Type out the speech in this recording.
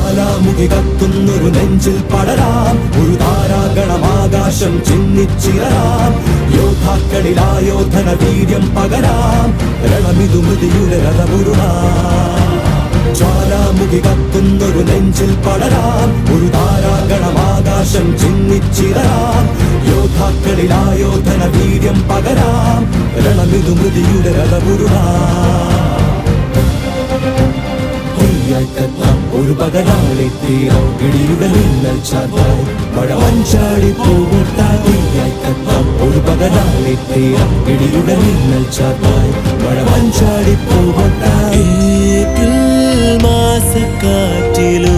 ജ്വാലാമുഖി കത്തുന്നൊരു നെഞ്ചിൽ പടരാം, ഒരു താരാഗണമാകാശം ചിന്നിച്ചിറരാം. യോദ്ധാക്കളിലായോധന വീര്യം പകരാം, രണമിതു മൃതിയുടെ രഥമുരുളാം. ജ്വാലാമുഖി കത്തുന്നൊരു നെഞ്ചിൽ പടരാം, ഒരു താരാഗണമാകാശം ചിന്നിച്ചിറരാം. യോദ്ധാക്കളിലായോധന വീര്യം പകരാം, രണമിതു മൃതിയുടെ രഥമുരുളാം. ഒരു പകരാളി തീരം ഇടിയുടെ മിന്നൽ ചാത്തായി മഴ മഞ്ചാടി പൂവുട്ടായി. ഒരു പകരാളി തീരം ഇടിയുടെ മിന്നൽ ചാത്തായി മഴ മഞ്ചാടി പൂവുട്ടായി. മാസക്കാറ്റിലും